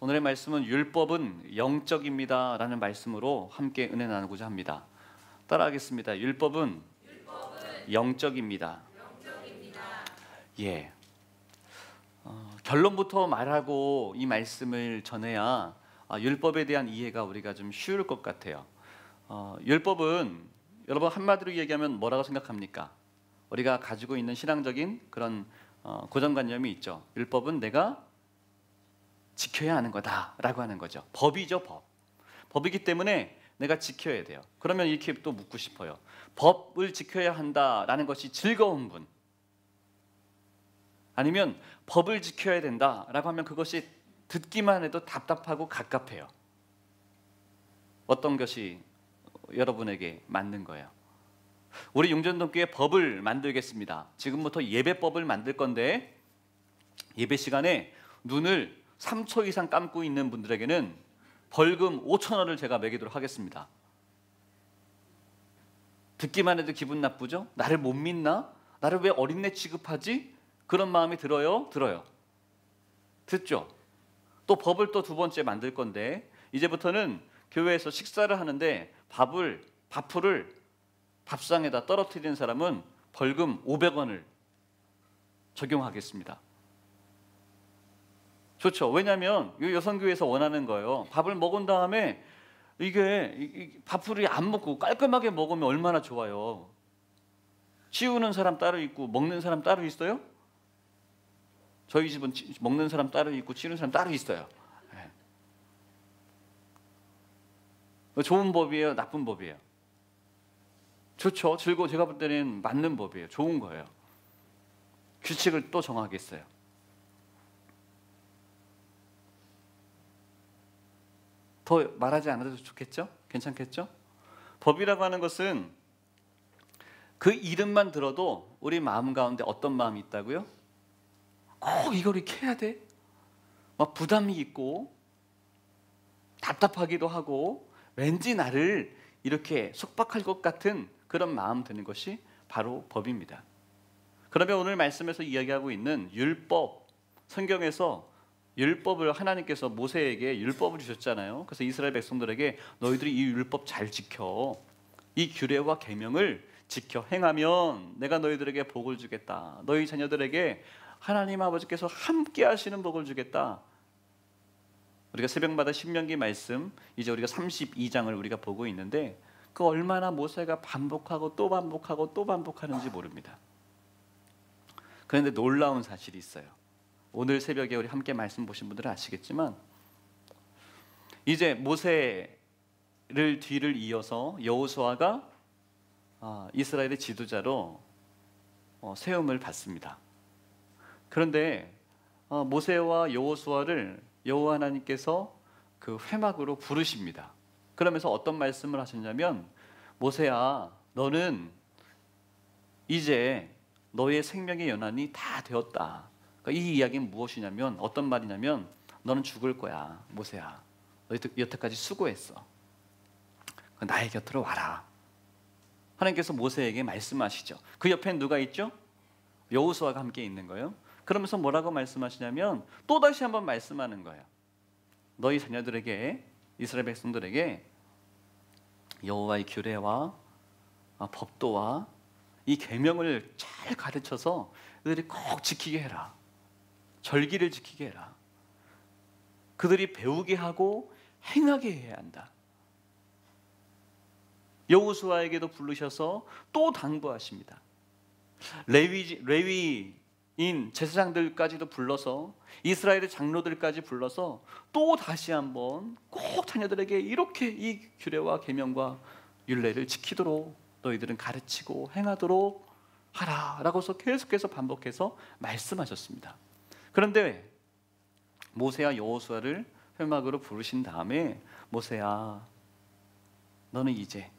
오늘의 말씀은 율법은 영적입니다 라는 말씀으로 함께 은혜 나누고자 합니다. 따라하겠습니다. 율법은 영적입니다. 예. 결론부터 말하고 이 말씀을 전해야 율법에 대한 이해가 우리가 좀 쉬울 것 같아요. 율법은 여러분 한마디로 얘기하면 뭐라고 생각합니까? 우리가 가지고 있는 신앙적인 그런 고정관념이 있죠. 율법은 내가 지켜야 하는 거다라고 하는 거죠. 법이죠, 법. 법이기 때문에 내가 지켜야 돼요. 그러면 이렇게 또 묻고 싶어요. 법을 지켜야 한다라는 것이 즐거운 분, 아니면 법을 지켜야 된다라고 하면 그것이 듣기만 해도 답답하고 갑갑해요. 어떤 것이 여러분에게 맞는 거예요? 우리 용전동교회 법을 만들겠습니다. 지금부터 예배법을 만들 건데 예배 시간에 눈을 3초 이상 감고 있는 분들에게는 벌금 5,000원을 제가 매기도록 하겠습니다. 듣기만 해도 기분 나쁘죠? 나를 못 믿나? 나를 왜 어린애 취급하지? 그런 마음이 들어요? 들어요. 듣죠? 또 법을 또 두 번째 만들 건데 이제부터는 교회에서 식사를 하는데 밥풀을 밥상에다 떨어뜨리는 사람은 벌금 500원을 적용하겠습니다. 좋죠? 왜냐하면 이 여성교회에서 원하는 거예요. 밥을 먹은 다음에 이게 밥풀이 안 먹고 깔끔하게 먹으면 얼마나 좋아요. 치우는 사람 따로 있고 먹는 사람 따로 있어요? 저희 집은 먹는 사람 따로 있고 치우는 사람 따로 있어요. 네. 좋은 법이에요? 나쁜 법이에요? 좋죠. 제가 볼 때는 맞는 법이에요. 좋은 거예요. 규칙을 또 정하겠어요. 더 말하지 않아도 좋겠죠? 괜찮겠죠? 법이라고 하는 것은 그 이름만 들어도 우리 마음 가운데 어떤 마음이 있다고요? 꼭 이걸 이렇게 해야 돼? 막 부담이 있고 답답하기도 하고 왠지 나를 이렇게 속박할 것 같은 그런 마음 드는 것이 바로 법입니다. 그러면 오늘 말씀에서 이야기하고 있는 율법, 성경에서 율법을 하나님께서 모세에게 율법을 주셨잖아요. 그래서 이스라엘 백성들에게 너희들이 이 율법 잘 지켜, 이 규례와 계명을 지켜 행하면 내가 너희들에게 복을 주겠다. 너희 자녀들에게 하나님 아버지께서 함께 하시는 복을 주겠다. 우리가 새벽마다 신명기 말씀 이제 우리가 32장을 우리가 보고 있는데 그 얼마나 모세가 반복하고 또 반복하고 또 반복하는지 모릅니다. 그런데 놀라운 사실이 있어요. 오늘 새벽에 우리 함께 말씀 보신 분들은 아시겠지만 이제 모세를 뒤를 이어서 여호수아가 이스라엘의 지도자로 세움을 받습니다. 그런데 모세와 여호수아를 여호와 하나님께서 그 회막으로 부르십니다. 그러면서 어떤 말씀을 하셨냐면 모세야 너는 이제 너의 생명의 연한이 다 되었다. 그러니까 이 이야기는 무엇이냐면 어떤 말이냐면 너는 죽을 거야 모세야. 너 여태까지 수고했어. 나의 곁으로 와라. 하나님께서 모세에게 말씀하시죠. 그 옆엔 누가 있죠? 여호수아가 함께 있는 거예요. 그러면서 뭐라고 말씀하시냐면 또다시 한번 말씀하는 거예요. 너희 자녀들에게 이스라엘 백성들에게 여호와의 규례와 법도와 이 계명을 잘 가르쳐서 그들이 꼭 지키게 해라. 절기를 지키게 해라. 그들이 배우게 하고 행하게 해야 한다. 여호수아에게도 부르셔서 또 당부하십니다. 레위인 제사장들까지도 불러서 이스라엘의 장로들까지 불러서 또 다시 한번 꼭 자녀들에게 이렇게 이 규례와 계명과 율례를 지키도록 너희들은 가르치고 행하도록 하라라고서 계속해서 반복해서 말씀하셨습니다. 그런데 모세와 여호수아를 회막으로 부르신 다음에 모세야 너는 이제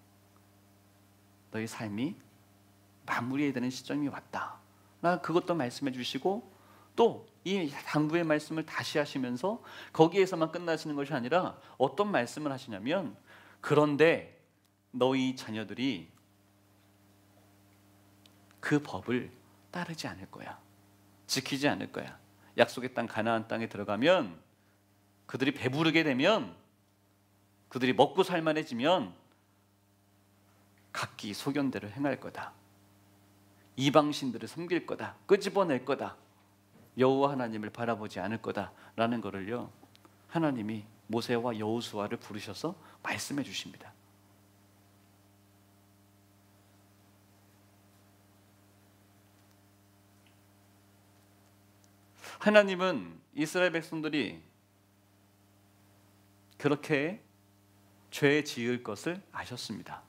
너희 삶이 마무리해야 되는 시점이 왔다. 그것도 말씀해 주시고 또 이 당부의 말씀을 다시 하시면서 거기에서만 끝나시는 것이 아니라 어떤 말씀을 하시냐면 그런데 너희 자녀들이 그 법을 따르지 않을 거야. 지키지 않을 거야. 약속의 땅 가나안 땅에 들어가면 그들이 배부르게 되면, 그들이 먹고 살만해지면 각기 소견대로 행할 거다. 이방신들을 섬길 거다. 끄집어낼 거다. 여호와 하나님을 바라보지 않을 거다라는 것을요, 하나님이 모세와 여호수아를 부르셔서 말씀해 주십니다. 하나님은 이스라엘 백성들이 그렇게 죄 지을 것을 아셨습니다.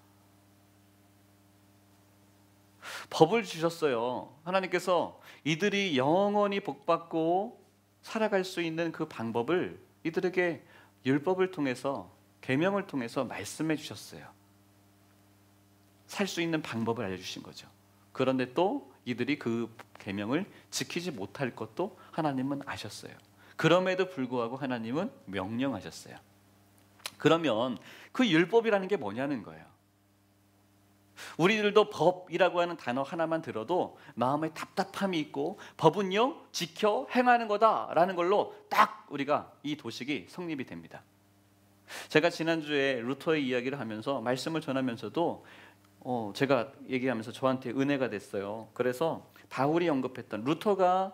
법을 주셨어요. 하나님께서 이들이 영원히 복받고 살아갈 수 있는 그 방법을 이들에게 율법을 통해서, 계명을 통해서 말씀해 주셨어요. 살 수 있는 방법을 알려주신 거죠. 그런데 또 이들이 그 계명을 지키지 못할 것도 하나님은 아셨어요. 그럼에도 불구하고 하나님은 명령하셨어요. 그러면 그 율법이라는 게 뭐냐는 거예요. 우리들도 법이라고 하는 단어 하나만 들어도 마음에 답답함이 있고, 법은요 지켜 행하는 거다라는 걸로 딱 우리가 이 도식이 성립이 됩니다. 제가 지난주에 루터의 이야기를 하면서 말씀을 전하면서도 제가 얘기하면서 저한테 은혜가 됐어요. 그래서 바울이 언급했던, 루터가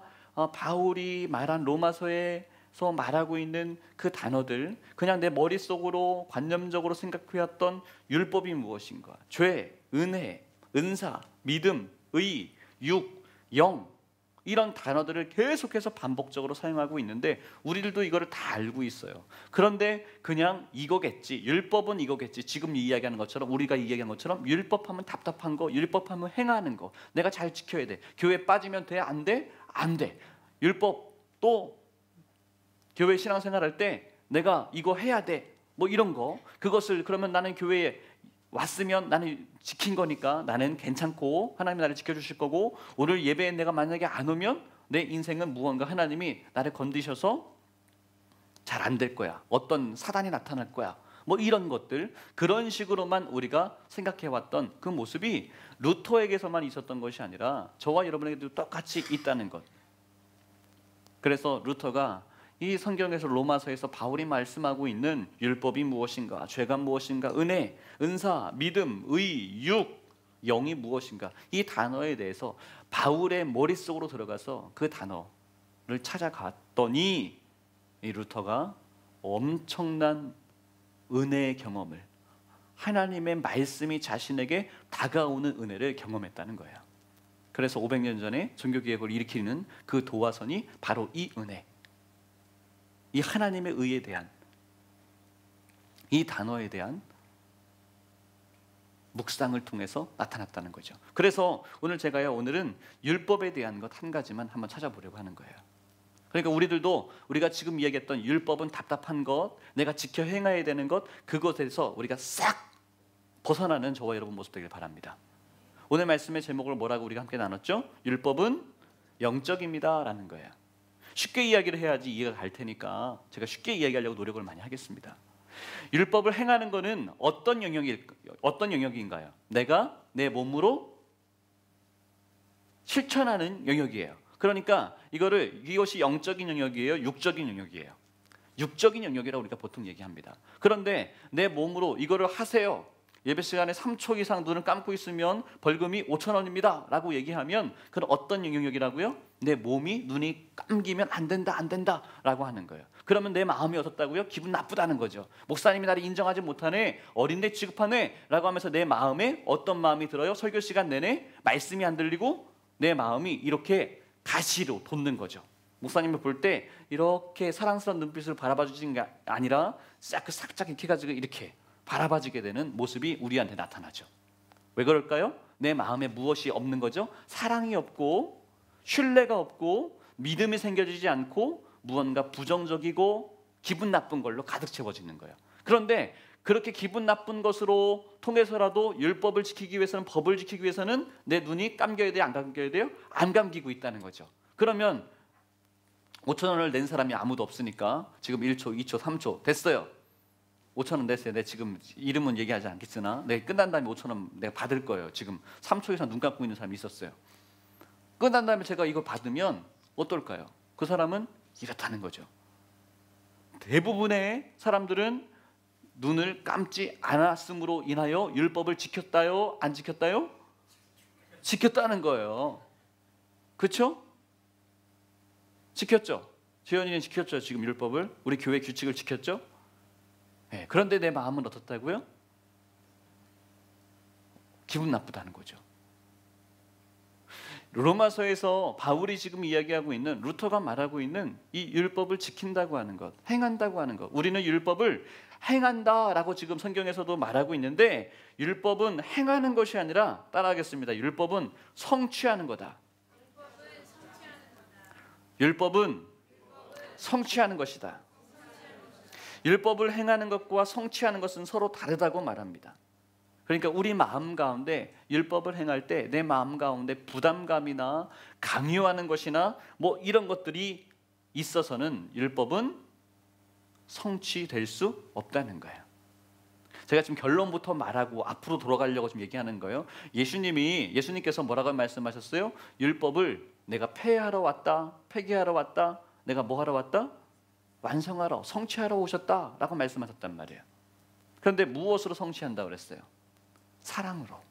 바울이 말한 로마서에서 말하고 있는 그 단어들, 그냥 내 머릿속으로 관념적으로 생각해왔던 율법이 무엇인가, 죄, 은혜, 은사, 믿음, 의, 육, 영, 이런 단어들을 계속해서 반복적으로 사용하고 있는데 우리들도 이거를 다 알고 있어요. 그런데 그냥 이거겠지, 율법은 이거겠지, 지금 이야기하는 것처럼, 우리가 이야기한 것처럼 율법하면 답답한 거, 율법하면 행하는 거, 내가 잘 지켜야 돼. 교회 빠지면 돼? 안 돼? 안 돼. 율법, 또 교회 신앙생활할 때 내가 이거 해야 돼, 뭐 이런 거, 그것을 그러면 나는 교회에 왔으면 나는 지킨 거니까 나는 괜찮고 하나님이 나를 지켜주실 거고, 오늘 예배에 내가 만약에 안 오면 내 인생은 무언가 하나님이 나를 건드셔서 잘 안 될 거야, 어떤 사단이 나타날 거야, 뭐 이런 것들, 그런 식으로만 우리가 생각해왔던 그 모습이 루터에게서만 있었던 것이 아니라 저와 여러분에게도 똑같이 있다는 것. 그래서 루터가 이 성경에서, 로마서에서 바울이 말씀하고 있는 율법이 무엇인가, 죄가 무엇인가, 은혜, 은사, 믿음, 의, 육, 영이 무엇인가, 이 단어에 대해서 바울의 머릿속으로 들어가서 그 단어를 찾아갔더니 이 루터가 엄청난 은혜의 경험을, 하나님의 말씀이 자신에게 다가오는 은혜를 경험했다는 거예요. 그래서 500년 전에 종교개혁을 일으키는 그 도화선이 바로 이 은혜, 이 하나님의 의에 대한, 이 단어에 대한 묵상을 통해서 나타났다는 거죠. 그래서 오늘은 율법에 대한 것 한 가지만 한번 찾아보려고 하는 거예요. 그러니까 우리들도 우리가 지금 이야기했던 율법은 답답한 것, 내가 지켜 행해야 되는 것, 그것에서 우리가 싹 벗어나는 저와 여러분 모습 되길 바랍니다. 오늘 말씀의 제목을 뭐라고 우리가 함께 나눴죠? 율법은 영적입니다 라는 거예요. 쉽게 이야기를 해야지 이해가 갈 테니까 제가 쉽게 이야기하려고 노력을 많이 하겠습니다. 율법을 행하는 것은 어떤 영역인가요? 내가 내 몸으로 실천하는 영역이에요. 그러니까 이것이 영적인 영역이에요, 육적인 영역이에요? 육적인 영역이라고 우리가 보통 얘기합니다. 그런데 내 몸으로 이거를 하세요, 예배 시간에 3초 이상 눈을 감고 있으면 벌금이 5,000원입니다 라고 얘기하면 그건 어떤 영역이라고요? 내 몸이, 눈이 감기면 안 된다 라고 하는 거예요. 그러면 내 마음이 어떻다고요? 기분 나쁘다는 거죠. 목사님이 나를 인정하지 못하네, 어린데 취급하네 라고 하면서 내 마음에 어떤 마음이 들어요? 설교 시간 내내 말씀이 안 들리고 내 마음이 이렇게 가시로 돋는 거죠. 목사님을 볼 때 이렇게 사랑스러운 눈빛으로 바라봐 주시는 게 아니라 싹싹 이렇게 해가지고 이렇게 바라봐지게 되는 모습이 우리한테 나타나죠. 왜 그럴까요? 내 마음에 무엇이 없는 거죠? 사랑이 없고 신뢰가 없고 믿음이 생겨지지 않고 무언가 부정적이고 기분 나쁜 걸로 가득 채워지는 거예요. 그런데 그렇게 기분 나쁜 것으로 통해서라도 율법을 지키기 위해서는, 법을 지키기 위해서는 내 눈이 감겨야 돼요, 안 감겨야 돼요? 안 감기고 있다는 거죠. 그러면 5,000원을 낸 사람이 아무도 없으니까 지금 1초, 2초, 3초 됐어요. 5,000원 냈어요. 내가 지금 이름은 얘기하지 않겠으나 내가 끝난 다음에 5,000원 내가 받을 거예요. 지금 3초 이상 눈 감고 있는 사람이 있었어요. 끝난 다음에 제가 이걸 받으면 어떨까요? 그 사람은 이렇다는 거죠. 대부분의 사람들은 눈을 감지 않았음으로 인하여 율법을 지켰다요? 안 지켰다요? 지켰다는 거예요. 그렇죠? 지켰죠? 재현이는 지켰죠? 지금 율법을? 우리 교회 규칙을 지켰죠? 네, 그런데 내 마음은 어떻다고요? 기분 나쁘다는 거죠. 로마서에서 바울이 지금 이야기하고 있는, 루터가 말하고 있는 이 율법을 지킨다고 하는 것, 행한다고 하는 것, 우리는 율법을 행한다라고 지금 성경에서도 말하고 있는데, 율법은 행하는 것이 아니라, 따라하겠습니다. 율법은 성취하는 거다. 율법은 성취하는 것이다. 율법을 행하는 것과 성취하는 것은 서로 다르다고 말합니다. 그러니까 우리 마음 가운데 율법을 행할 때 내 마음 가운데 부담감이나 강요하는 것이나 뭐 이런 것들이 있어서는 율법은 성취될 수 없다는 거예요. 제가 지금 결론부터 말하고 앞으로 돌아가려고 지금 얘기하는 거예요. 예수님께서 뭐라고 말씀하셨어요? 율법을 내가 폐하러 왔다, 폐기하러 왔다, 내가 뭐 하러 왔다? 완성하러, 성취하러 오셨다라고 말씀하셨단 말이에요. 그런데 무엇으로 성취한다고 그랬어요? 사랑으로.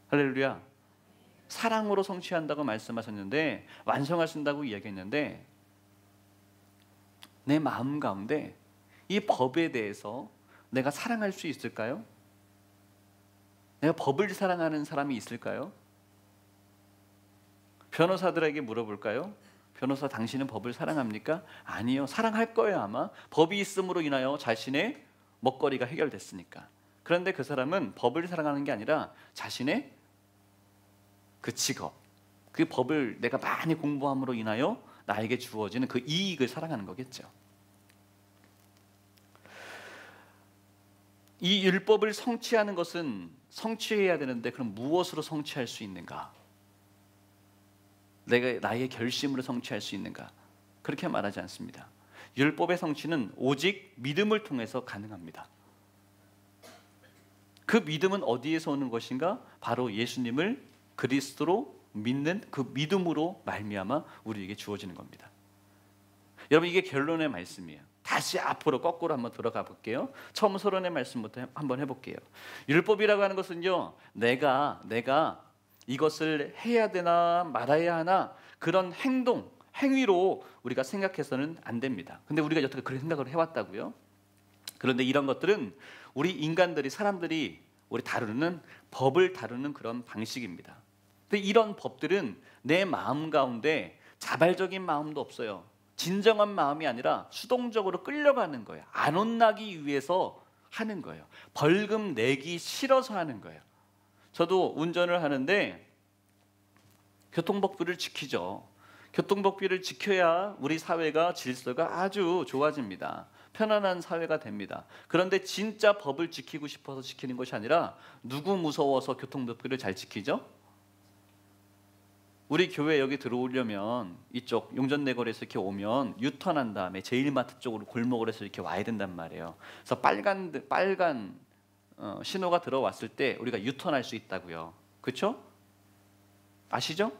할렐루야. 사랑으로 성취한다고 말씀하셨는데, 완성하신다고 이야기했는데, 내 마음 가운데 이 법에 대해서 내가 사랑할 수 있을까요? 내가 법을 사랑하는 사람이 있을까요? 변호사들에게 물어볼까요? 변호사, 당신은 법을 사랑합니까? 아니요. 사랑할 거예요. 아마 법이 있음으로 인하여 자신의 먹거리가 해결됐으니까. 그런데 그 사람은 법을 사랑하는 게 아니라 자신의 그 직업, 그 법을 내가 많이 공부함으로 인하여 나에게 주어지는 그 이익을 사랑하는 거겠죠. 이 율법을 성취하는 것은 성취해야 되는데, 그럼 무엇으로 성취할 수 있는가? 내가 나의 결심으로 성취할 수 있는가? 그렇게 말하지 않습니다. 율법의 성취는 오직 믿음을 통해서 가능합니다. 그 믿음은 어디에서 오는 것인가? 바로 예수님을 그리스도로 믿는 그 믿음으로 말미암아 우리에게 주어지는 겁니다. 여러분, 이게 결론의 말씀이에요. 다시 앞으로 거꾸로 한번 돌아가 볼게요. 처음 서론의 말씀부터 한번 해볼게요. 율법이라고 하는 것은요, 내가 이것을 해야 되나 말아야 하나, 그런 행위로 우리가 생각해서는 안 됩니다. 근데 우리가 여태까지 그런 생각을 해왔다고요. 그런데 이런 것들은 우리 인간들이, 사람들이 우리 법을 다루는 그런 방식입니다. 근데 이런 법들은 내 마음 가운데 자발적인 마음도 없어요. 진정한 마음이 아니라 수동적으로 끌려가는 거예요. 안 혼나기 위해서 하는 거예요. 벌금 내기 싫어서 하는 거예요. 저도 운전을 하는데 교통법규를 지키죠. 교통법규를 지켜야 우리 사회가 질서가 아주 좋아집니다. 편안한 사회가 됩니다. 그런데 진짜 법을 지키고 싶어서 지키는 것이 아니라, 누구 무서워서 교통법규를 잘 지키죠? 우리 교회 여기 들어오려면 이쪽 용전내거리에서 이렇게 오면 유턴한 다음에 제일마트 쪽으로 골목을 해서 이렇게 와야 된단 말이에요. 그래서 빨간 신호가 들어왔을 때 우리가 유턴할 수 있다고요. 그렇죠? 아시죠?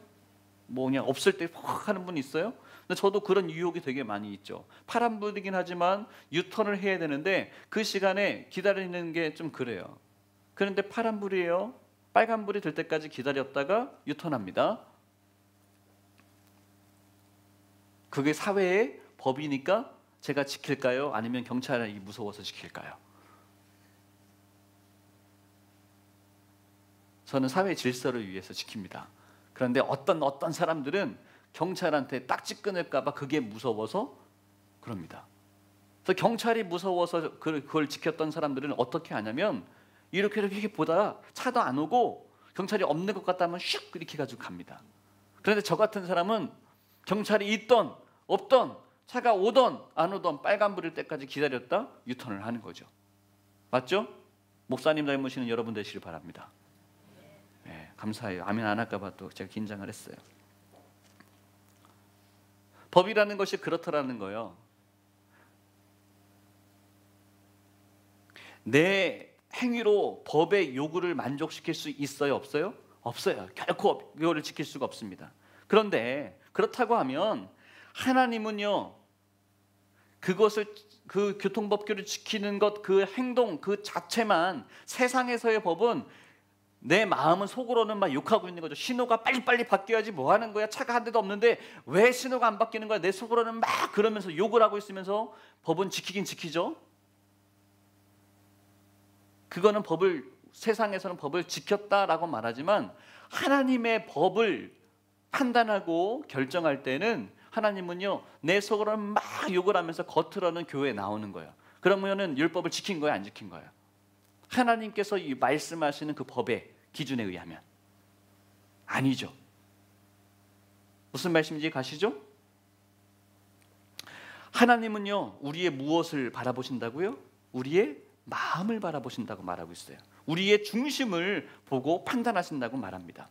뭐 그냥 없을 때 확 하는 분 있어요? 근데 저도 그런 유혹이 되게 많이 있죠. 파란불이긴 하지만 유턴을 해야 되는데 그 시간에 기다리는 게 좀 그래요. 그런데 파란불이에요. 빨간불이 될 때까지 기다렸다가 유턴합니다. 그게 사회의 법이니까 제가 지킬까요? 아니면 경찰이 무서워서 지킬까요? 저는 사회 질서를 위해서 지킵니다. 그런데 어떤 사람들은 경찰한테 딱지 끊을까 봐 그게 무서워서 그럽니다. 그래서 경찰이 무서워서 그걸 지켰던 사람들은 어떻게 하냐면 이렇게 보다가 차도 안 오고 경찰이 없는 것 같다면 슉 이렇게 가지고 갑니다. 그런데 저 같은 사람은 경찰이 있던 없던, 차가 오던 안 오던 빨간불일 때까지 기다렸다 유턴을 하는 거죠. 맞죠? 목사님 닮으시는 여러분 되시길 바랍니다. 네, 감사해요. 아멘 안 할까 봐 또 제가 긴장을 했어요. 법이라는 것이 그렇더라는 거예요. 내 행위로 법의 요구를 만족시킬 수 있어요? 없어요? 없어요. 결코 이거를 지킬 수가 없습니다. 그런데 그렇다고 하면 하나님은요, 그것을 그 교통법규를 지키는 것, 그 행동 그 자체만, 세상에서의 법은 내 마음은 속으로는 막 욕하고 있는 거죠. 신호가 빨리빨리 바뀌어야지 뭐 하는 거야? 차가 한 대도 없는데 왜 신호가 안 바뀌는 거야? 내 속으로는 막 그러면서 욕을 하고 있으면서 법은 지키긴 지키죠. 그거는 세상에서는 법을 지켰다라고 말하지만 하나님의 법을 판단하고 결정할 때는 하나님은요, 내 속으로는 막 욕을 하면서 겉으로는 교회에 나오는 거예요. 그러면은 율법을 지킨 거야, 안 지킨 거야? 하나님께서 이 말씀하시는 그 법의 기준에 의하면 아니죠. 무슨 말씀인지 가시죠? 하나님은요, 우리의 무엇을 바라보신다고요? 우리의 마음을 바라보신다고 말하고 있어요. 우리의 중심을 보고 판단하신다고 말합니다.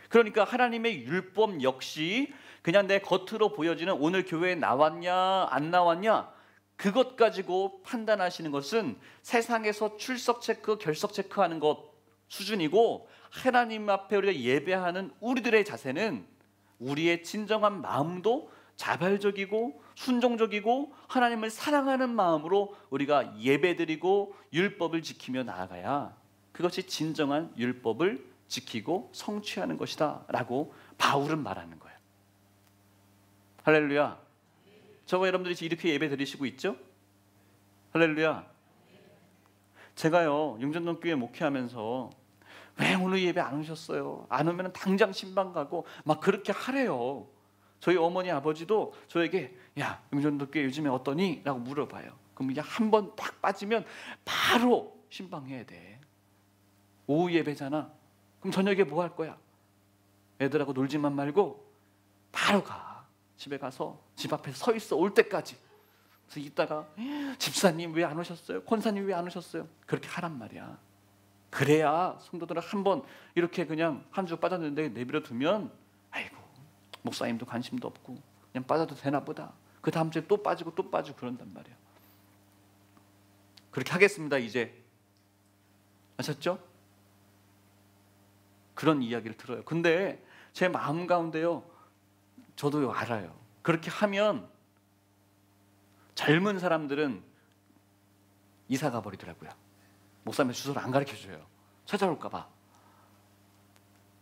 그러니까 하나님의 율법 역시 그냥 내 겉으로 보여지는 오늘 교회에 나왔냐 안 나왔냐 그것 가지고 판단하시는 것은 세상에서 출석 체크, 결석 체크하는 것 수준이고, 하나님 앞에 우리가 예배하는 우리들의 자세는 우리의 진정한 마음도 자발적이고 순종적이고 하나님을 사랑하는 마음으로 우리가 예배드리고 율법을 지키며 나아가야 그것이 진정한 율법을 지키고 성취하는 것이다 라고 바울은 말하는 거예요. 할렐루야. 저와 여러분들이 이렇게 예배 드리시고 있죠? 할렐루야. 제가요, 영전동교회 목회하면서 왜 오늘 예배 안 오셨어요? 안 오면 당장 신방 가고 막 그렇게 하래요. 저희 어머니 아버지도 저에게 야, 영전도교회 요즘에 어떠니? 라고 물어봐요. 그럼 이게 한 번 딱 빠지면 바로 신방해야 돼. 오후 예배잖아. 그럼 저녁에 뭐 할 거야? 애들하고 놀지만 말고 바로 가. 집에 가서 집 앞에 서 있어, 올 때까지. 그래서 이따가 집사님 왜 안 오셨어요? 권사님 왜 안 오셨어요? 그렇게 하란 말이야. 그래야 성도들은 한 번 이렇게 그냥 한 주 빠졌는데 내버려 두면 아이고 목사님도 관심도 없고 그냥 빠져도 되나 보다. 그 다음 주에 또 빠지고 또 빠지고 그런단 말이에요. 그렇게 하겠습니다 이제. 아셨죠? 그런 이야기를 들어요. 근데 제 마음 가운데요, 저도 알아요. 그렇게 하면 젊은 사람들은 이사 가버리더라고요. 목사님 주소를 안 가르쳐줘요. 찾아올까 봐.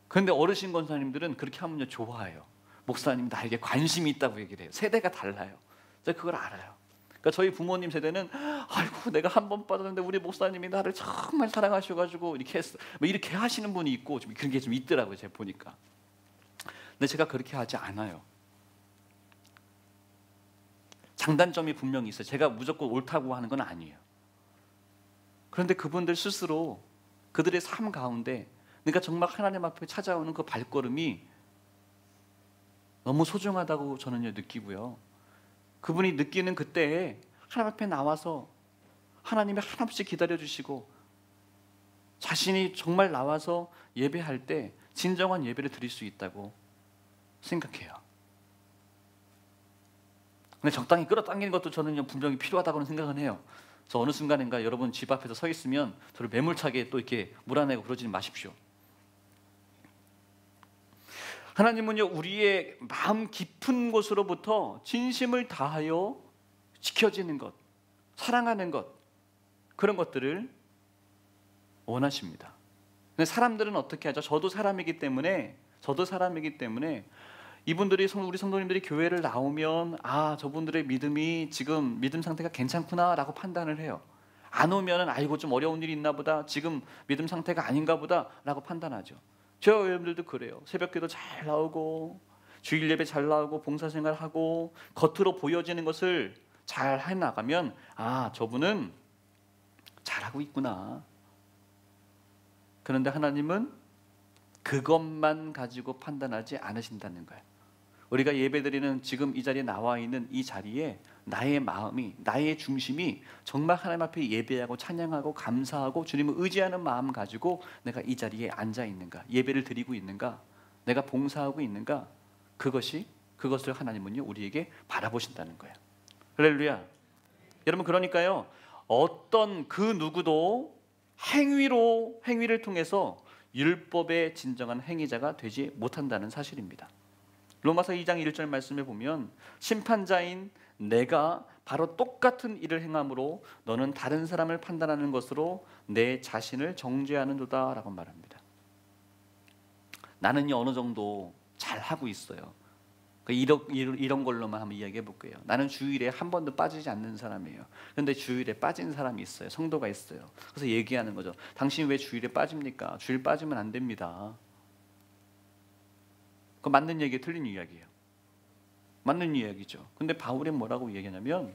그런데 어르신 권사님들은 그렇게 하면요 좋아해요. 목사님 나에게 관심이 있다고 얘기를 해요. 세대가 달라요. 제가 그걸 알아요. 그러니까 저희 부모님 세대는 아이고 내가 한 번 빠졌는데 우리 목사님이 나를 정말 사랑하셔가지고 이렇게 했어. 뭐 이렇게 하시는 분이 있고 좀 그런 게 좀 있더라고요. 제가 보니까. 근데 제가 그렇게 하지 않아요. 장단점이 분명히 있어요. 제가 무조건 옳다고 하는 건 아니에요. 그런데 그분들 스스로 그들의 삶 가운데 그러니까 정말 하나님 앞에 찾아오는 그 발걸음이 너무 소중하다고 저는요 느끼고요. 그분이 느끼는 그때에 하나님 앞에 나와서 하나님이 한없이 기다려주시고 자신이 정말 나와서 예배할 때 진정한 예배를 드릴 수 있다고 생각해요. 근데 적당히 끌어당기는 것도 저는 분명히 필요하다고 생각은 해요. 저 어느 순간인가 여러분 집 앞에서 서 있으면 저를 매몰차게 또 이렇게 몰아내고 그러지는 마십시오. 하나님은요 우리의 마음 깊은 곳으로부터 진심을 다하여 지켜지는 것, 사랑하는 것, 그런 것들을 원하십니다. 근데 사람들은 어떻게 하죠? 저도 사람이기 때문에 이분들이 우리 성도님들이 교회를 나오면 아 저분들의 믿음이 지금 믿음 상태가 괜찮구나라고 판단을 해요. 안 오면은 아이고 좀 어려운 일이 있나 보다, 지금 믿음 상태가 아닌가 보다라고 판단하죠. 저 여러분들도 그래요. 새벽기도 잘 나오고 주일 예배 잘 나오고 봉사생활하고 겉으로 보여지는 것을 잘 해나가면 아 저분은 잘하고 있구나. 그런데 하나님은 그것만 가지고 판단하지 않으신다는 거예요. 우리가 예배드리는 지금 이 자리에 나와 있는 이 자리에 나의 마음이, 나의 중심이 정말 하나님 앞에 예배하고 찬양하고 감사하고 주님을 의지하는 마음 가지고 내가 이 자리에 앉아 있는가, 예배를 드리고 있는가, 내가 봉사하고 있는가, 그것을 하나님은요 우리에게 바라보신다는 거예요. 할렐루야. 여러분 그러니까요 어떤 그 누구도 행위를 통해서 율법의 진정한 행위자가 되지 못한다는 사실입니다. 로마서 2장 1절 말씀에 보면 심판자인 내가 바로 똑같은 일을 행함으로 너는 다른 사람을 판단하는 것으로 내 자신을 정죄하는도다 라고 말합니다. 나는 어느 정도 잘 하고 있어요. 이런 걸로만 한번 이야기해 볼게요. 나는 주일에 한 번도 빠지지 않는 사람이에요. 그런데 주일에 빠진 사람이 있어요. 성도가 있어요. 그래서 얘기하는 거죠. 당신 왜 주일에 빠집니까? 주일 빠지면 안 됩니다. 그거 맞는 얘기, 틀린 이야기예요. 맞는 이야기죠. 근데 바울이 뭐라고 얘기하냐면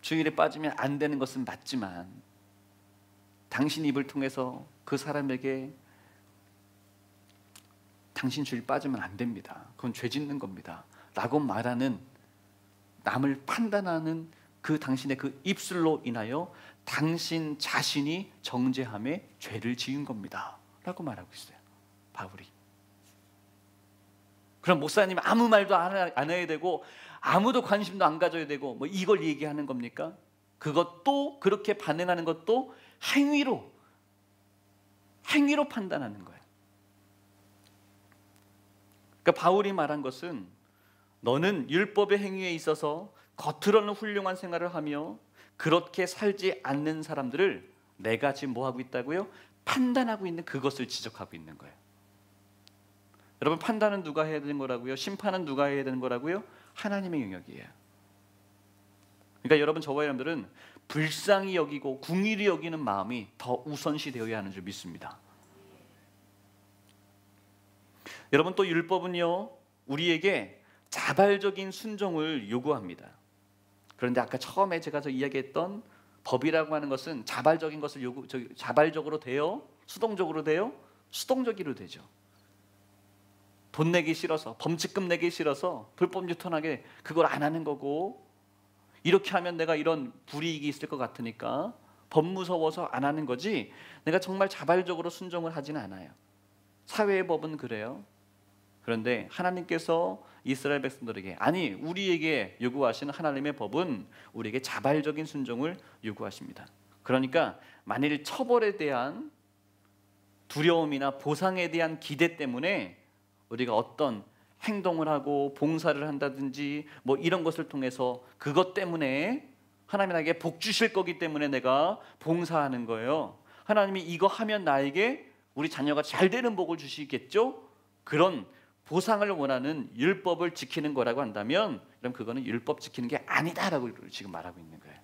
주일에 빠지면 안 되는 것은 맞지만 당신 입을 통해서 그 사람에게 당신 주일 빠지면 안 됩니다. 그건 죄 짓는 겁니다. 라고 말하는, 남을 판단하는 그 당신의 그 입술로 인하여 당신 자신이 정죄함에 죄를 지은 겁니다. 라고 말하고 있어요. 바울이. 그럼 목사님 아무 말도 안 해야 되고 아무도 관심도 안 가져야 되고 뭐 이걸 얘기하는 겁니까? 그것도, 그렇게 반응하는 것도 행위로 판단하는 거예요. 그러니까 바울이 말한 것은 너는 율법의 행위에 있어서 겉으로는 훌륭한 생활을 하며 그렇게 살지 않는 사람들을 내가 지금 뭐 하고 있다고요? 판단하고 있는 그것을 지적하고 있는 거예요. 여러분, 판단은 누가 해야 되는 거라고요? 심판은 누가 해야 되는 거라고요? 하나님의 영역이에요. 그러니까 여러분, 저와 여러분들은 불쌍히 여기고 궁일이 여기는 마음이 더 우선시 되어야 하는 줄 믿습니다. 여러분, 또 율법은요 우리에게 자발적인 순종을 요구합니다. 그런데 아까 처음에 제가 이야기했던 법이라고 하는 것은 자발적인 것을 자발적으로 돼요? 수동적으로 돼요? 수동적으로 되죠. 돈 내기 싫어서, 범칙금 내기 싫어서 불법 유턴하게 그걸 안 하는 거고, 이렇게 하면 내가 이런 불이익이 있을 것 같으니까 법 무서워서 안 하는 거지, 내가 정말 자발적으로 순종을 하지는 않아요. 사회의 법은 그래요. 그런데 하나님께서 이스라엘 백성들에게, 아니 우리에게 요구하시는 하나님의 법은 우리에게 자발적인 순종을 요구하십니다. 그러니까 만일 처벌에 대한 두려움이나 보상에 대한 기대 때문에 우리가 어떤 행동을 하고 봉사를 한다든지 뭐 이런 것을 통해서 그것 때문에 하나님이 나에게 복 주실 거기 때문에 내가 봉사하는 거예요. 하나님이 이거 하면 나에게 우리 자녀가 잘 되는 복을 주시겠죠? 그런 보상을 원하는 율법을 지키는 거라고 한다면, 그럼 그거는 율법 지키는 게 아니다라고 지금 말하고 있는 거예요.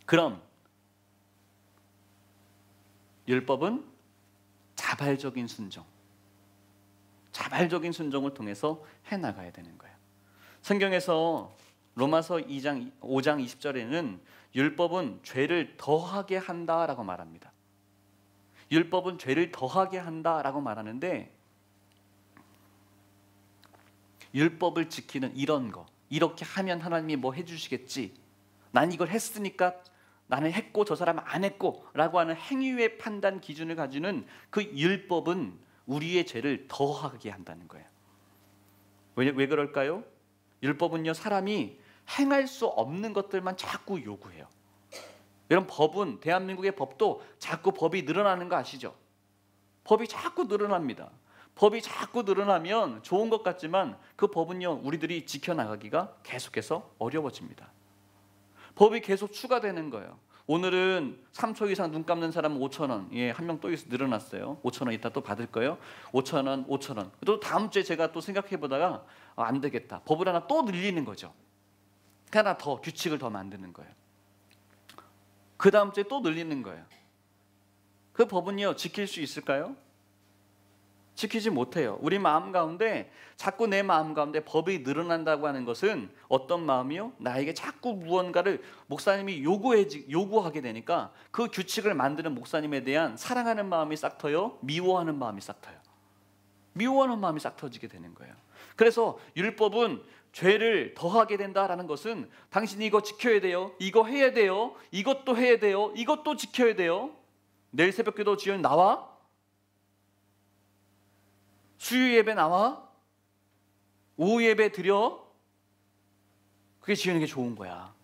그럼 율법은 자발적인 순종을 통해서 해나가야 되는 거예요. 성경에서 로마서 5장 20절에는 율법은 죄를 더하게 한다라고 말합니다. 율법은 죄를 더하게 한다라고 말하는데, 율법을 지키는 이런 거, 이렇게 하면 하나님이 뭐 해주시겠지, 난 이걸 했으니까 나는 했고 저 사람은 안 했고 라고 하는 행위의 판단 기준을 가지는 그 율법은 우리의 죄를 더하게 한다는 거예요. 왜 그럴까요? 율법은요 사람이 행할 수 없는 것들만 자꾸 요구해요. 여러분, 법은, 대한민국의 법도 자꾸 법이 늘어나는 거 아시죠? 법이 자꾸 늘어납니다. 법이 자꾸 늘어나면 좋은 것 같지만 그 법은요 우리들이 지켜나가기가 계속해서 어려워집니다. 법이 계속 추가되는 거예요. 오늘은 3초 이상 눈 감는 사람은 5,000원. 예, 한 명 또 늘어났어요. 5,000원 이따 또 받을 거예요. 5,000원. 또 다음 주에 제가 또 생각해 보다가 안 되겠다. 법을 하나 또 늘리는 거죠. 하나 더 규칙을 더 만드는 거예요. 그 다음 주에 또 늘리는 거예요. 그 법은요 지킬 수 있을까요? 지키지 못해요. 우리 마음 가운데, 자꾸 내 마음 가운데 법이 늘어난다고 하는 것은 어떤 마음이요? 나에게 자꾸 무언가를 목사님이 요구하게 되니까 그 규칙을 만드는 목사님에 대한 사랑하는 마음이 싹 터요, 미워하는 마음이 싹 터요. 미워하는 마음이 싹 터지게 되는 거예요. 그래서 율법은 죄를 더하게 된다라는 것은 당신이 이거 지켜야 돼요, 이거 해야 돼요, 이것도 해야 돼요, 이것도 지켜야 돼요. 내일 새벽기도 지연 나와? 수요 예배 나와? 오후 예배 드려? 그게 지연에게 좋은 거야.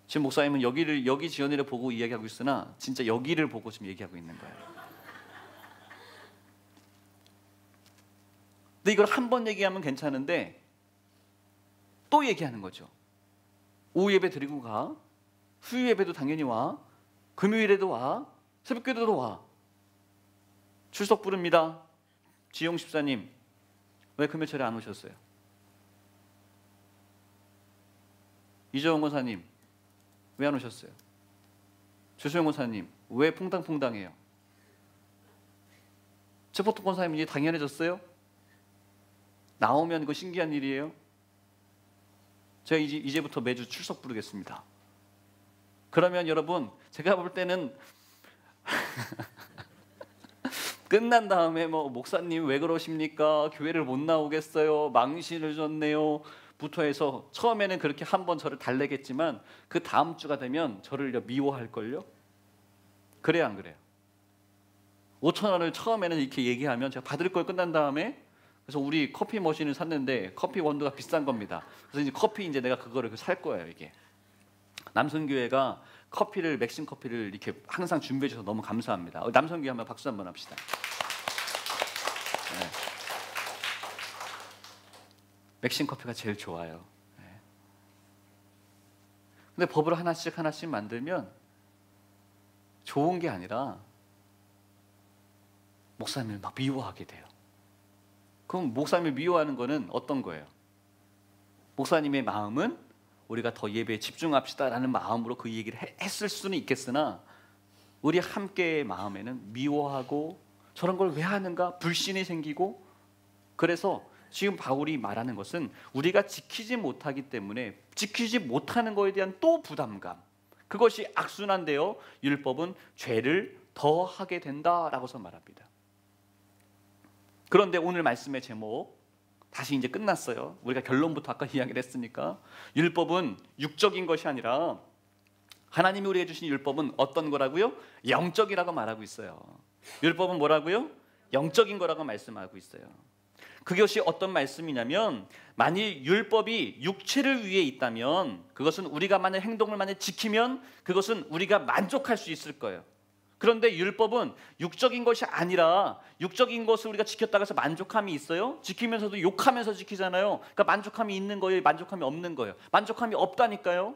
지금 목사님은 여기 지연이를 보고 이야기하고 있으나 진짜 여기를 보고 지금 얘기하고 있는 거예요. 근데 이걸 한 번 얘기하면 괜찮은데 또 얘기하는 거죠. 오후 예배 드리고 가, 수요 예배도 당연히 와, 금요일에도 와, 새벽기도도 와. 출석 부릅니다. 지용 집사님 왜 금요일에 안 오셨어요? 이정원 권사님 왜 안 오셨어요? 조소영 권사님 왜 퐁당퐁당해요? 최포통 권사님 이제 당연해졌어요? 나오면 이거 신기한 일이에요. 제가 이제부터 매주 출석 부르겠습니다. 그러면 여러분 제가 볼 때는 끝난 다음에 뭐 목사님 왜 그러십니까? 교회를 못 나오겠어요. 망신을 줬네요. 부터 해서 처음에는 그렇게 한번 저를 달래겠지만 그 다음 주가 되면 저를 미워할걸요? 그래요 안 그래요? 5천 원을 처음에는 이렇게 얘기하면 제가 받을 걸 끝난 다음에 그래서 우리 커피 머신을 샀는데 커피 원두가 비싼 겁니다. 그래서 이제 커피 이제 내가 그거를 살 거예요. 이게 남성교회가 커피를 맥심 커피를 이렇게 항상 준비해 줘서 너무 감사합니다. 남성교회 한번 박수 한번 합시다. 네. 맥심 커피가 제일 좋아요. 네. 근데 법을 하나씩 하나씩 만들면 좋은 게 아니라 목사님을 막 미워하게 돼요. 그럼 목사님을 미워하는 거는 어떤 거예요? 목사님의 마음은 우리가 더 예배에 집중합시다라는 마음으로 그 얘기를 했을 수는 있겠으나 우리 함께의 마음에는 미워하고 저런 걸 왜 하는가 불신이 생기고 그래서 지금 바울이 말하는 것은 우리가 지키지 못하기 때문에 지키지 못하는 것에 대한 또 부담감 그것이 악순환되어 율법은 죄를 더 하게 된다라고서 말합니다. 그런데 오늘 말씀의 제목 다시 이제 끝났어요. 우리가 결론부터 아까 이야기를 했으니까 율법은 육적인 것이 아니라 하나님이 우리에게 주신 율법은 어떤 거라고요? 영적이라고 말하고 있어요. 율법은 뭐라고요? 영적인 거라고 말씀하고 있어요. 그것이 어떤 말씀이냐면 만일 율법이 육체를 위해 있다면 그것은 우리가 만약 행동을 만약 지키면 그것은 우리가 만족할 수 있을 거예요. 그런데 율법은 육적인 것이 아니라 육적인 것을 우리가 지켰다고 해서 만족함이 있어요? 지키면서도 욕하면서 지키잖아요. 그러니까 만족함이 있는 거예요? 만족함이 없는 거예요? 만족함이 없다니까요.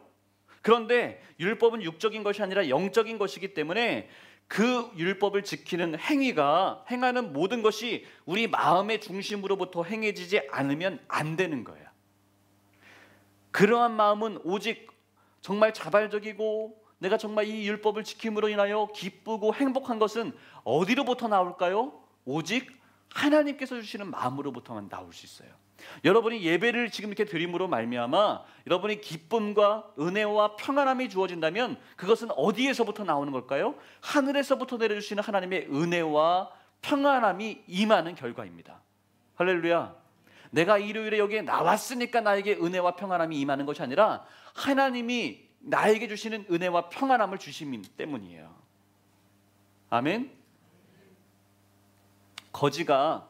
그런데 율법은 육적인 것이 아니라 영적인 것이기 때문에 그 율법을 지키는 행위가 행하는 모든 것이 우리 마음의 중심으로부터 행해지지 않으면 안 되는 거예요. 그러한 마음은 오직 정말 자발적이고 내가 정말 이 율법을 지킴으로 인하여 기쁘고 행복한 것은 어디로부터 나올까요? 오직 하나님께서 주시는 마음으로부터만 나올 수 있어요. 여러분이 예배를 지금 이렇게 드림으로 말미암아 여러분이 기쁨과 은혜와 평안함이 주어진다면 그것은 어디에서부터 나오는 걸까요? 하늘에서부터 내려주시는 하나님의 은혜와 평안함이 임하는 결과입니다. 할렐루야. 내가 일요일에 여기에 나왔으니까 나에게 은혜와 평안함이 임하는 것이 아니라 하나님이 나에게 주시는 은혜와 평안함을 주시기 때문이에요. 아멘. 거지가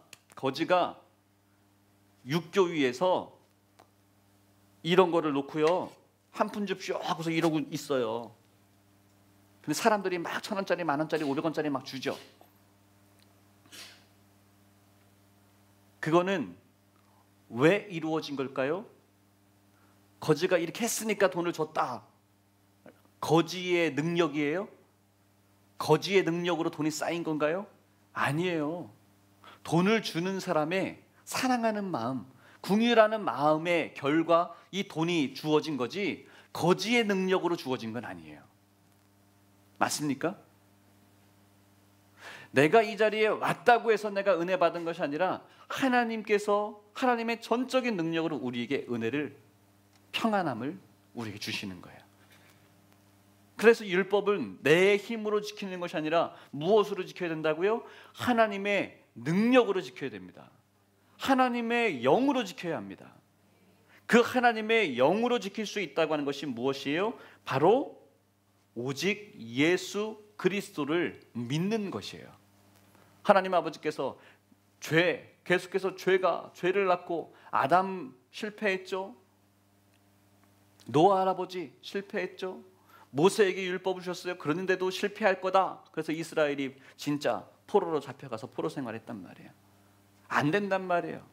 육교 위에서 이런 거를 놓고요 한 푼 줍쇼 하고서 이러고 있어요. 근데 사람들이 막 1,000원짜리, 10,000원짜리, 500원짜리 막 주죠. 그거는 왜 이루어진 걸까요? 거지가 이렇게 했으니까 돈을 줬다. 거지의 능력이에요? 거지의 능력으로 돈이 쌓인 건가요? 아니에요. 돈을 주는 사람의 사랑하는 마음, 궁휼하는 마음의 결과 이 돈이 주어진 거지 거지의 능력으로 주어진 건 아니에요. 맞습니까? 내가 이 자리에 왔다고 해서 내가 은혜 받은 것이 아니라 하나님께서 하나님의 전적인 능력으로 우리에게 은혜를 평안함을 우리에게 주시는 거예요. 그래서 율법은 내 힘으로 지키는 것이 아니라 무엇으로 지켜야 된다고요? 하나님의 능력으로 지켜야 됩니다. 하나님의 영으로 지켜야 합니다. 그 하나님의 영으로 지킬 수 있다고 하는 것이 무엇이에요? 바로 오직 예수 그리스도를 믿는 것이에요. 하나님 아버지께서 계속해서 죄를 낳고 아담 실패했죠. 노아 할아버지 실패했죠. 모세에게 율법을 주셨어요. 그런데도 실패할 거다. 그래서 이스라엘이 진짜 포로로 잡혀가서 포로 생활했단 말이에요. 안 된단 말이에요.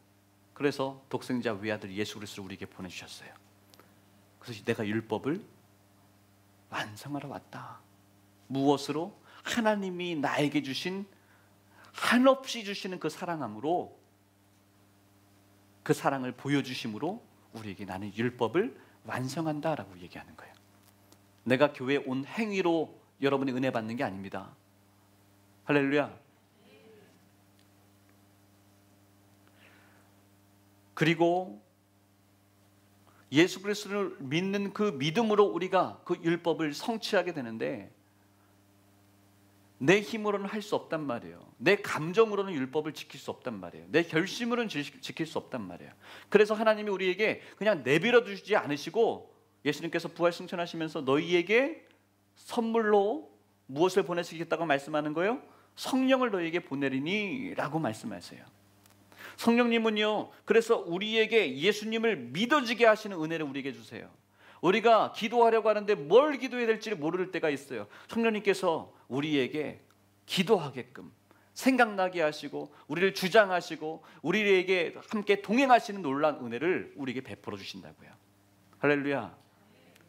그래서 독생자 외아들 예수 그리스도를 우리에게 보내주셨어요. 그래서 내가 율법을 완성하러 왔다. 무엇으로? 하나님이 나에게 주신 한없이 주시는 그 사랑함으로, 그 사랑을 보여주심으로 우리에게 나는 율법을 완성한다라고 얘기하는 거예요. 내가 교회에 온 행위로 여러분이 은혜 받는 게 아닙니다. 할렐루야. 그리고 예수 그리스도를 믿는 그 믿음으로 우리가 그 율법을 성취하게 되는데, 내 힘으로는 할 수 없단 말이에요. 내 감정으로는 율법을 지킬 수 없단 말이에요. 내 결심으로는 지킬 수 없단 말이에요. 그래서 하나님이 우리에게 그냥 내버려 두지 않으시고, 예수님께서 부활 승천하시면서 너희에게 선물로 무엇을 보내시겠다고 말씀하는 거예요? 성령을 너희에게 보내리니 라고 말씀하세요. 성령님은요, 그래서 우리에게 예수님을 믿어지게 하시는 은혜를 우리에게 주세요. 우리가 기도하려고 하는데 뭘 기도해야 될지 모를 때가 있어요. 성령님께서 우리에게 기도하게끔 생각나게 하시고, 우리를 주장하시고, 우리에게 함께 동행하시는 놀라운 은혜를 우리에게 베풀어 주신다고요. 할렐루야.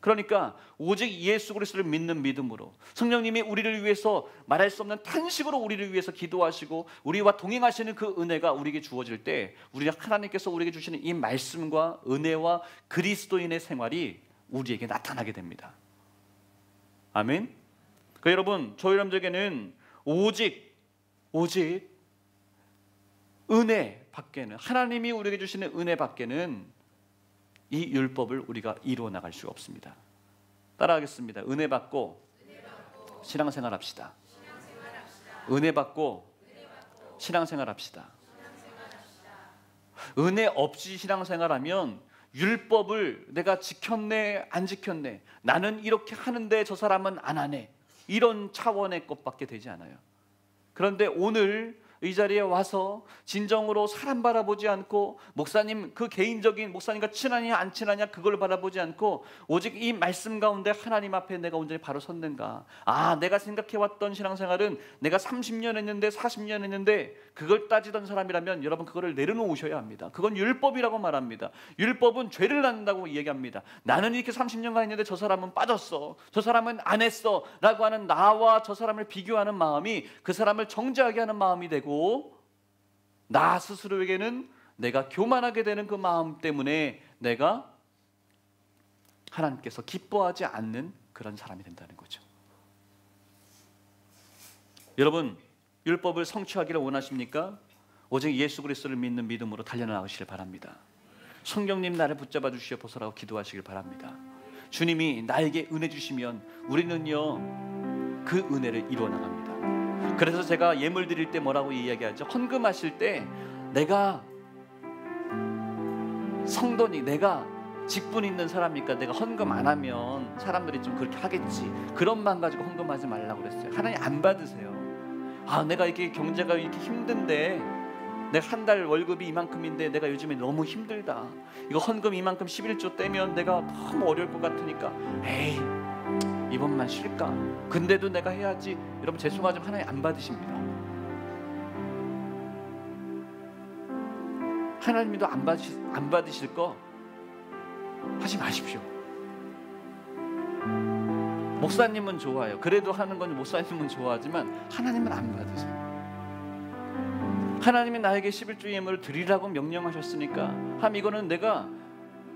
그러니까 오직 예수 그리스도를 믿는 믿음으로 성령님이 우리를 위해서 말할 수 없는 탄식으로 우리를 위해서 기도하시고 우리와 동행하시는 그 은혜가 우리에게 주어질 때, 우리 하나님께서 우리에게 주시는 이 말씀과 은혜와 그리스도인의 생활이 우리에게 나타나게 됩니다. 아멘. 그러니까 여러분, 저희 여러분들에게는 오직 은혜 밖에는, 하나님이 우리에게 주시는 은혜 밖에는 이 율법을 우리가 이루어 나갈 수가 없습니다. 따라하겠습니다. 은혜 받고 신앙생활 합시다. 은혜 받고 신앙생활 합시다. 은혜 없이 신앙생활하면 율법을 내가 지켰네 안 지켰네, 나는 이렇게 하는데 저 사람은 안 하네, 이런 차원의 것밖에 되지 않아요. 그런데 오늘 이 자리에 와서 진정으로 사람 바라보지 않고, 목사님 그 개인적인 목사님과 친하냐 안 친하냐 그걸 바라보지 않고, 오직 이 말씀 가운데 하나님 앞에 내가 온전히 바로 섰는가. 내가 생각해왔던 신앙생활은 내가 30년 했는데 40년 했는데, 그걸 따지던 사람이라면 여러분 그거를 내려놓으셔야 합니다. 그건 율법이라고 말합니다. 율법은 죄를 낳는다고 얘기합니다. 나는 이렇게 30년간 했는데 저 사람은 빠졌어, 저 사람은 안 했어 라고 하는 나와 저 사람을 비교하는 마음이 그 사람을 정죄하게 하는 마음이 되고, 나 스스로에게는 내가 교만하게 되는 그 마음 때문에 내가 하나님께서 기뻐하지 않는 그런 사람이 된다는 거죠. 여러분, 율법을 성취하기를 원하십니까? 오직 예수 그리스도를 믿는 믿음으로 달려나가시길 바랍니다. 성령님 나를 붙잡아 주시옵소서라고 기도하시길 바랍니다. 주님이 나에게 은혜 주시면 우리는요 그 은혜를 이루어 나갑니다. 그래서 제가 예물 드릴 때 뭐라고 이야기하죠? 헌금하실 때 내가 성도니, 내가 직분 있는 사람이니까 내가 헌금 안 하면 사람들이 좀 그렇게 하겠지, 그런 마음 가지고 헌금하지 말라고 그랬어요. 하나님 안 받으세요. 내가 이렇게 경제가 이렇게 힘든데, 내가 한 달 월급이 이만큼인데 내가 요즘에 너무 힘들다, 이거 헌금 이만큼 11조 떼면 내가 너무 어려울 것 같으니까 에이 이번만 쉴까? 근데도 내가 해야지. 여러분 죄송하지만 하나님 안 받으십니다. 하나님도 안 받으실 거 하지 마십시오. 목사님은 좋아요. 그래도 하는 건 목사님은 좋아하지만 하나님은 안 받으세요. 하나님이 나에게 11조 예물을 드리라고 명령하셨으니까, 이거는 내가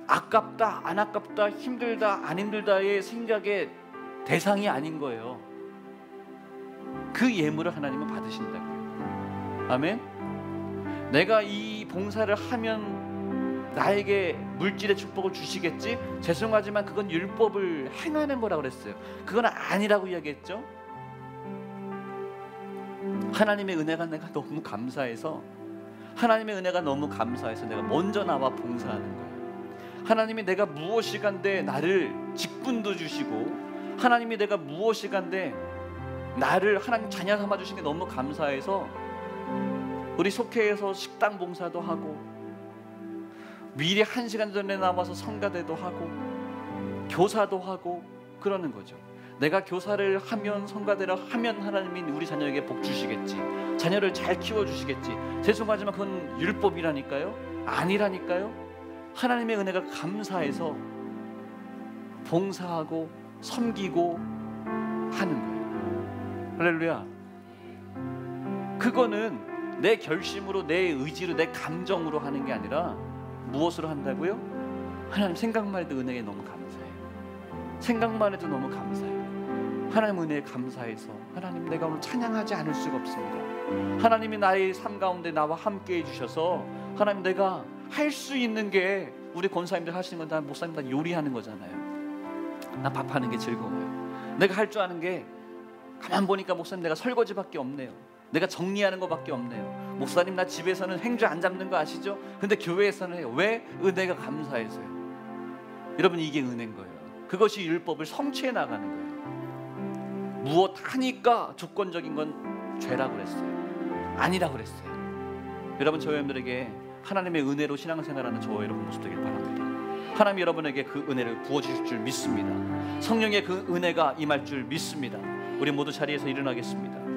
아깝다 안 아깝다, 힘들다 안 힘들다의 생각에 대상이 아닌 거예요. 그 예물을 하나님은 받으신다고요. 아멘. 내가 이 봉사를 하면 나에게 물질의 축복을 주시겠지? 죄송하지만 그건 율법을 행하는 거라고 그랬어요. 그건 아니라고 이야기했죠. 하나님의 은혜가 내가 너무 감사해서, 하나님의 은혜가 너무 감사해서 내가 먼저 나와 봉사하는 거예요. 하나님이 내가 무엇이 간데 나를 직분도 주시고, 하나님이 내가 무엇이 간데 나를 하나님 자녀 삼아 주신 게 너무 감사해서 우리 속회에서 식당 봉사도 하고, 미리 1시간 전에 나와서 성가대도 하고, 교사도 하고 그러는 거죠. 내가 교사를 하면, 성가대를 하면 하나님이 우리 자녀에게 복 주시겠지, 자녀를 잘 키워주시겠지. 죄송하지만 그건 율법이라니까요. 아니라니까요. 하나님의 은혜가 감사해서 봉사하고 섬기고 하는 거예요. 할렐루야. 그거는 내 결심으로, 내 의지로, 내 감정으로 하는 게 아니라 무엇으로 한다고요? 하나님 생각만 해도 은혜에 너무 감사해요. 생각만 해도 너무 감사해요. 하나님 은혜에 감사해서 하나님 내가 오늘 찬양하지 않을 수가 없습니다. 하나님이 나의 삶 가운데 나와 함께 해주셔서 하나님 내가 할 수 있는 게 우리 권사님들 하시는 건 다 목사님 다 요리하는 거잖아요. 나 밥하는 게 즐거워요. 내가 할 줄 아는 게 가만 보니까 목사님 내가 설거지밖에 없네요. 내가 정리하는 것밖에 없네요. 목사님 나 집에서는 행주 안 잡는 거 아시죠? 근데 교회에서는 해요. 왜? 은혜가 감사해서요. 여러분 이게 은혜인 거예요. 그것이 율법을 성취해 나가는 거예요. 무엇 하니까 조건적인 건 죄라고 그랬어요. 아니라고 그랬어요. 여러분 저희 여러분들에게 하나님의 은혜로 신앙생활하는 저와 여러분 모습 되길 바랍니다. 하나님 여러분에게 그 은혜를 부어주실 줄 믿습니다. 성령의 그 은혜가 임할 줄 믿습니다. 우리 모두 자리에서 일어나겠습니다.